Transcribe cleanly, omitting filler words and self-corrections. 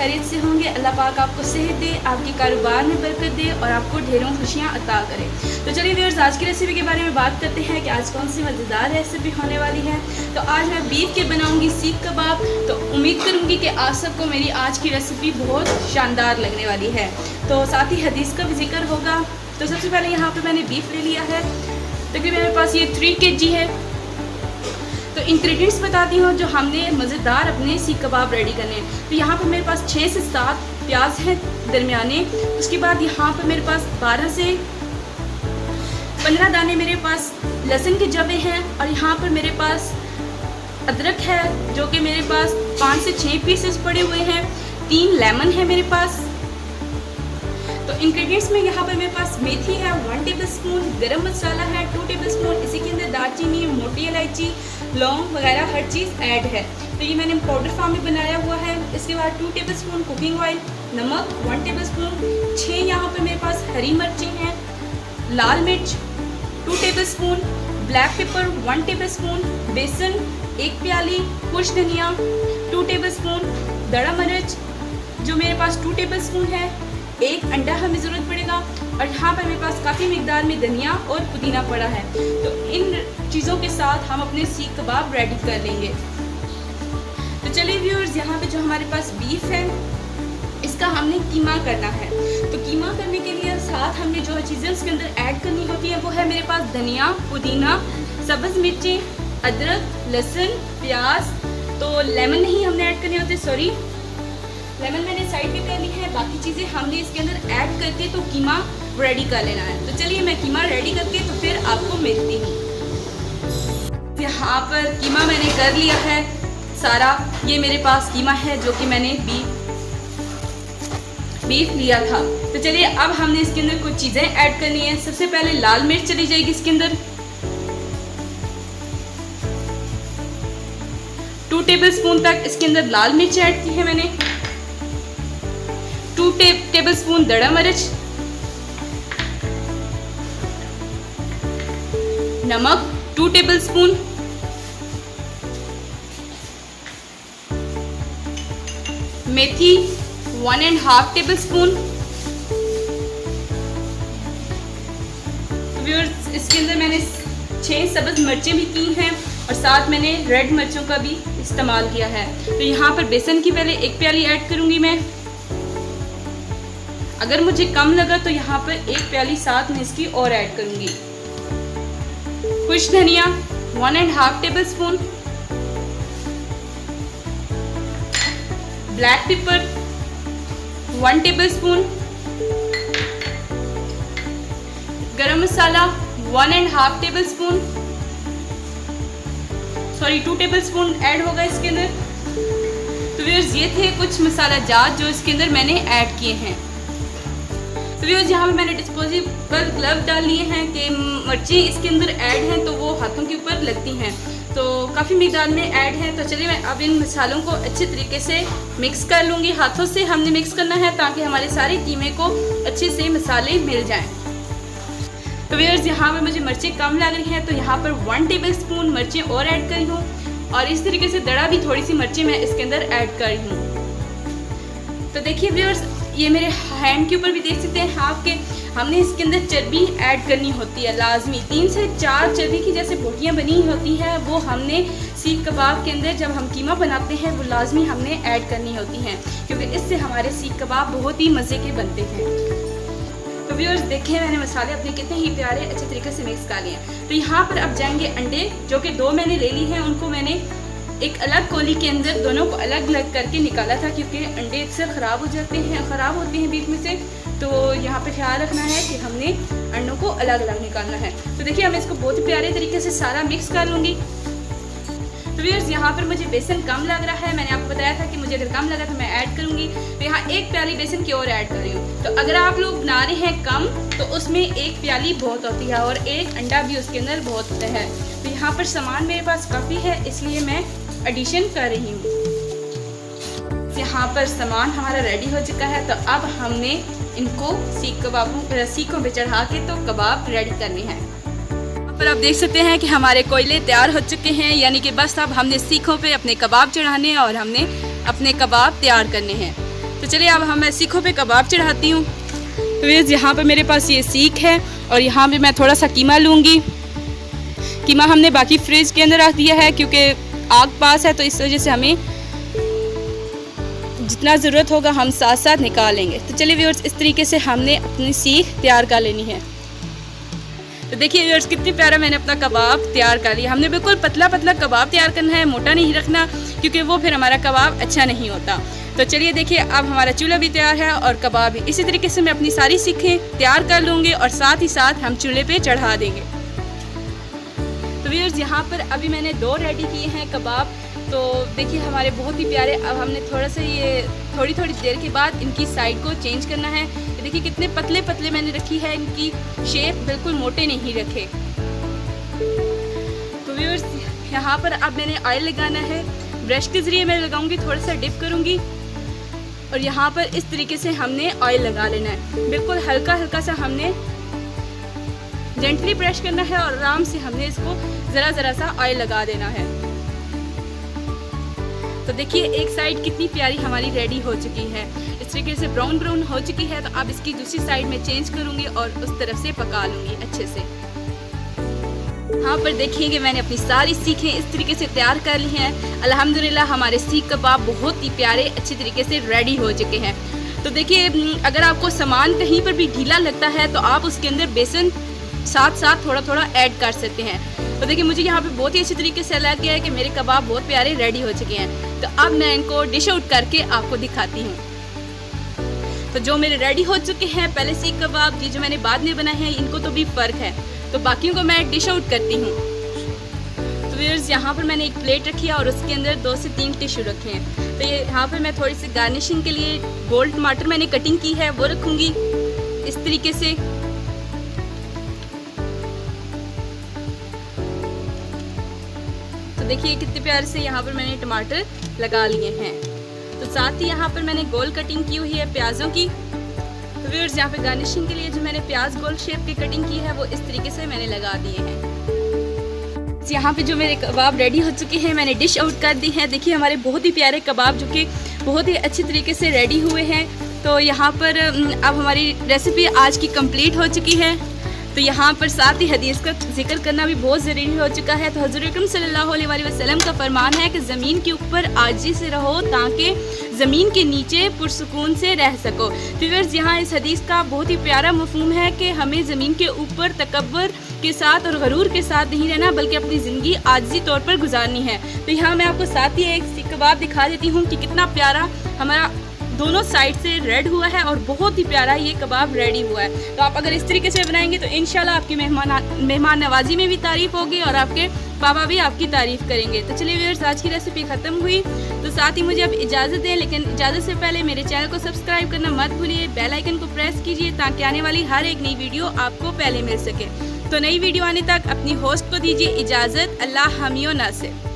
खैरियत से होंगे। अल्लाह पाक आपको सेहत दे, आपके कारोबार में बरकत दे और आपको ढेरों खुशियाँ अता करे। तो चलिए व्यूअर्स, आज की रेसिपी के बारे में बात करते हैं कि आज कौन सी मज़ेदार रेसिपी होने वाली है। तो आज मैं बीफ के बनाऊंगी सीख कबाब। तो उम्मीद करूंगी कि आप सबको मेरी आज की रेसिपी बहुत शानदार लगने वाली है। तो साथ ही हदीस का भी जिक्र होगा। तो सबसे पहले यहाँ पर मैंने बीफ ले लिया है, तकरीबन मेरे पास ये 3 kg है। तो इंग्रेडिएंट्स बताती हूँ जो हमने मज़ेदार अपने सीख कबाब रेडी करने हैं। तो यहाँ पर मेरे पास 6 से 7 प्याज हैं दरमियाने। उसके बाद यहाँ पर मेरे पास 12 से 15 दाने मेरे पास लहसुन के जवे हैं। और यहाँ पर मेरे पास अदरक है जो कि मेरे पास 5 से 6 पीसेस पड़े हुए हैं। 3 लेमन है मेरे पास। तो इंग्रेडिएंट्स में यहाँ पर मेरे पास मेथी है 1 टेबलस्पून, गरम मसाला है 2 टेबलस्पून, इसी के अंदर दालचीनी, मोटी इलायची, लौंग वगैरह हर चीज़ ऐड है। तो ये मैंने पाउडर फॉर्म में बनाया हुआ है। इसके बाद 2 टेबलस्पून कुकिंग ऑयल, नमक 1 टेबलस्पून, 6 यहाँ पर मेरे पास हरी मिर्चें हैं, लाल मिर्च 2 टेबलस्पून, ब्लैक पेपर 1 टेबलस्पून, बेसन 1 प्याली, कुछ धनिया 2 टेबलस्पून, दड़ा मिर्च जो मेरे पास 2 टेबलस्पून है, 1 अंडा हमें ज़रूरत पड़ेगा। और यहाँ पर मेरे पास काफ़ी मिकदार में धनिया और पुदीना पड़ा है। तो इन चीज़ों के साथ हम अपने सीख कबाब रेडी कर लेंगे। तो चलिए व्यूअर्स, यहाँ पे जो हमारे पास बीफ है इसका हमने कीमा करना है। तो कीमा करने के लिए साथ हमने जो चीज़ें उसके अंदर ऐड करनी होती है वो है मेरे पास धनिया, पुदीना, सब्ज़ मिर्चें, अदरक, लहसुन, प्याज। तो लेमन नहीं हमने ऐड करने होते, सॉरी, लेमन मैंने साइड पे कर ली है। बाकी चीज़ें हमने इसके अंदर ऐड करके तो कीमा रेडी कर लेना है। तो चलिए मैं कीमा रेडी करके तो फिर आपको मिलती हूँ। यहाँ पर कीमा मैंने कर लिया है सारा। ये मेरे पास कीमा है जो कि मैंने बीफ लिया था। तो चलिए अब हमने इसके अंदर कुछ चीज़ें ऐड करनी है। सबसे पहले लाल मिर्च चली जाएगी इसके अंदर, 2 टेबलस्पून तक इसके अंदर लाल मिर्च ऐड की है मैंने। 2 टेबलस्पून दड़ा मिर्च, नमक 2 टेबलस्पून, मेथी 1.5 टेबलस्पून। व्यूअर्स, इसके अंदर मैंने 6 सब्ज़ मिर्चें भी की हैं और साथ मैंने रेड मिर्चों का भी इस्तेमाल किया है। तो यहाँ पर बेसन की पहले 1 प्याली ऐड करूँगी मैं। अगर मुझे कम लगा तो यहाँ पर 1 प्याली साथ में इसकी और ऐड करूँगी। कुछ धनिया 1.5 टेबलस्पून, ब्लैक पेपर 1 टेबलस्पून, गरम मसाला 1.5 टेबलस्पून, सॉरी 2 टेबलस्पून ऐड होगा इसके अंदर। तो व्यूअर्स, ये थे कुछ मसाला जात जो इसके अंदर मैंने ऐड किए हैं। तो व्यूअर्स, यहाँ पे मैंने डिस्पोजेबल ग्लव डाल लिए हैं कि मिर्ची इसके अंदर ऐड हैं तो वो हाथों के ऊपर लगती हैं। तो काफ़ी मिकदार में ऐड है। तो चलिए मैं अब इन मसालों को अच्छे तरीके से मिक्स कर लूँगी। हाथों से हमने मिक्स करना है ताकि हमारे सारे कीमे को अच्छे से मसाले मिल जाएं। तो व्यूअर्स, यहाँ पर मुझे मिर्चें कम लग रही हैं तो यहाँ पर 1 टेबलस्पून मिर्चें और ऐड करी हूँ। और इस तरीके से दड़ा भी थोड़ी सी मिर्चें मैं इसके अंदर ऐड कर रही हूँ। तो देखिए व्यूअर्स, ये मेरे हैंड के ऊपर भी देख सकते हैं आपके। हमने इसके अंदर चर्बी ऐड करनी होती है लाजमी। 3 से 4 चर्बी की जैसे बोटियाँ बनी होती है वो हमने सीख कबाब के अंदर जब हम कीमा बनाते हैं वो लाजमी हमने ऐड करनी होती हैं, क्योंकि इससे हमारे सीख कबाब बहुत ही मज़े के बनते हैं। तो व्यूअर्स, देखिए मैंने मसाले अपने कितने ही प्यारे अच्छे तरीके से मिक्स कर लिए हैं। तो यहाँ पर अब जाएंगे अंडे, जो कि 2 मैंने ले ली हैं। उनको मैंने एक अलग कोली के अंदर दोनों को अलग अलग करके निकाला था, क्योंकि अंडे अक्सर ख़राब हो जाते हैं, ख़राब होते हैं बीच में से। तो यहाँ पे ख्याल रखना है कि हमने अंडों को अलग अलग निकालना है। तो देखिए मैं इसको बहुत प्यारे तरीके से सारा मिक्स कर लूँगी। तो व्यूअर्स, यहाँ पर मुझे बेसन कम लग रहा है। मैंने आपको बताया था कि मुझे अगर कम लगा तो मैं ऐड करूँगी। तो यहाँ 1 प्याली बेसन की और ऐड कर रही हूँ। तो अगर आप लोग बना रहे हैं कम तो उसमें 1 प्याली बहुत होती है और 1 अंडा भी उसके अंदर बहुत होता है। तो यहाँ पर सामान मेरे पास काफ़ी है, इसलिए मैं एडिशन कर रही हूँ। यहाँ पर सामान हमारा रेडी हो चुका है। तो अब हमने इनको सीखों पे चढ़ा के तो कबाब रेडी करने हैं। यहाँ पर आप देख सकते हैं कि हमारे कोयले तैयार हो चुके हैं, यानी कि बस अब हमने सीखों पे अपने कबाब चढ़ाने और हमने अपने कबाब तैयार करने हैं। तो तो चलिए अब मैं सीखों पे कबाब चढ़ाती हूँ। तो व्यूअर्स यहाँ पर मेरे पास ये सीख है और यहाँ पे मैं थोड़ा सा कीमा लूँगी। कीमा हमने बाकी फ्रिज के अंदर रख दिया है क्योंकि आग पास है, तो इस वजह से हमें जितना ज़रूरत होगा हम साथ साथ निकालेंगे। तो चलिए व्यूअर्स, इस तरीके से हमने अपनी सीख तैयार कर लेनी है। तो देखिए व्यूअर्स, कितनी प्यारा मैंने अपना कबाब तैयार कर लिया। हमने बिल्कुल पतला पतला कबाब तैयार करना है, मोटा नहीं रखना, क्योंकि वो फिर हमारा कबाब अच्छा नहीं होता। तो चलिए देखिए, अब हमारा चूल्हा भी तैयार है और कबाब भी। इसी तरीके से मैं अपनी सारी सीखें तैयार कर लूँगी और साथ ही साथ हम चूल्हे पे चढ़ा देंगे। तो व्यूअर्स, यहाँ पर अभी मैंने 2 रेडी किए हैं कबाब। तो देखिए हमारे बहुत ही प्यारे। अब हमने थोड़ा सा ये थोड़ी थोड़ी देर के बाद इनकी साइड को चेंज करना है। देखिए कितने पतले पतले मैंने रखी है, इनकी शेप बिल्कुल मोटे नहीं रखे। तो व्यूअर्स, यहाँ पर अब मैंने ऑयल लगाना है। ब्रश के ज़रिए मैं लगाऊंगी, थोड़ा सा डिप करूंगी और यहाँ पर इस तरीके से हमने ऑयल लगा लेना है। बिल्कुल हल्का हल्का सा हमने जेंटली ब्रश करना है और आराम से हमने इसको ज़रा ज़रा सा ऑयल लगा देना है। तो देखिए एक साइड कितनी प्यारी हमारी रेडी हो चुकी है, इस तरीके से ब्राउन ब्राउन हो चुकी है। तो अब इसकी दूसरी साइड में चेंज करूंगी और उस तरफ से पका लूंगी अच्छे से। यहाँ पर देखिए कि मैंने अपनी सारी सीखें इस तरीके से तैयार कर ली हैं। अल्हम्दुलिल्लाह हमारे सीख कबाब बहुत ही प्यारे अच्छी तरीके से रेडी हो चुके हैं। तो देखिए, अगर आपको सामान कहीं पर भी ढीला लगता है तो आप उसके अंदर बेसन साथ साथ थोड़ा थोड़ा ऐड कर सकते हैं। तो देखिए मुझे यहाँ पे बहुत ही अच्छी तरीके से लग गया है कि मेरे कबाब बहुत प्यारे रेडी हो चुके हैं। तो अब मैं इनको डिश आउट करके आपको दिखाती हूँ। तो जो मेरे रेडी हो चुके हैं पहले सीख कबाब, ये जो मैंने बाद में बनाए हैं, इनको तो भी फ़र्क है। तो बाकियों को मैं डिश आउट करती हूँ। तो व्यूअर्स, यहाँ पर मैंने एक प्लेट रखी है और उसके अंदर 2 से 3 टिश्यू रखे हैं। तो ये यहाँ पर मैं थोड़ी सी गार्निशिंग के लिए गोल टमाटर मैंने कटिंग की है वो रखूँगी इस तरीके से। देखिए कितने प्यारे से यहाँ पर मैंने टमाटर लगा लिए हैं। तो साथ ही यहाँ पर मैंने गोल कटिंग की हुई है प्याज़ों की। तो व्यूअर्स, यहाँ पे गार्निशिंग के लिए जो मैंने प्याज गोल शेप की कटिंग की है वो इस तरीके से मैंने लगा दिए हैं। यहाँ पे जो मेरे कबाब रेडी हो चुके हैं मैंने डिश आउट कर दी हैं। देखिए हमारे बहुत ही प्यारे कबाब जो कि बहुत ही अच्छी तरीके से रेडी हुए हैं। तो यहाँ पर अब हमारी रेसिपी आज की कंप्लीट हो चुकी है। तो यहाँ पर साथ ही हदीस का जिक्र करना भी बहुत ज़रूरी हो चुका है। तो हज़रत अकरम सल्लल्लाहु अलैहि वसल्लम का फरमान है कि ज़मीन के ऊपर आजी से रहो ताकि ज़मीन के नीचे पुरसुकून से रह सको। तो व्यूअर्स, यहाँ इस हदीस का बहुत ही प्यारा मफ़हूम है कि हमें ज़मीन के ऊपर तकब्बर के साथ और गरूर के साथ नहीं रहना, बल्कि अपनी ज़िंदगी आजी तौर पर गुजारनी है। तो यहाँ मैं आपको साथ ही एक सीख कबाब दिखा देती हूँ कि कितना प्यारा हमारा दोनों साइड से रेड हुआ है और बहुत ही प्यारा ये कबाब रेडी हुआ है। तो आप अगर इस तरीके से बनाएंगे तो इंशाल्लाह आपकी मेहमान नवाजी में भी तारीफ़ होगी और आपके पापा भी आपकी तारीफ़ करेंगे। तो चलिए व्यूअर्स, आज की रेसिपी ख़त्म हुई। तो साथ ही मुझे अब इजाज़त दें, लेकिन इजाज़त से पहले मेरे चैनल को सब्सक्राइब करना मत भूलिए, बेल आइकन को प्रेस कीजिए ताकि आने वाली हर एक नई वीडियो आपको पहले मिल सके। तो नई वीडियो आने तक अपनी होस्ट को दीजिए इजाज़त। अल्लाह हमियो नासिर।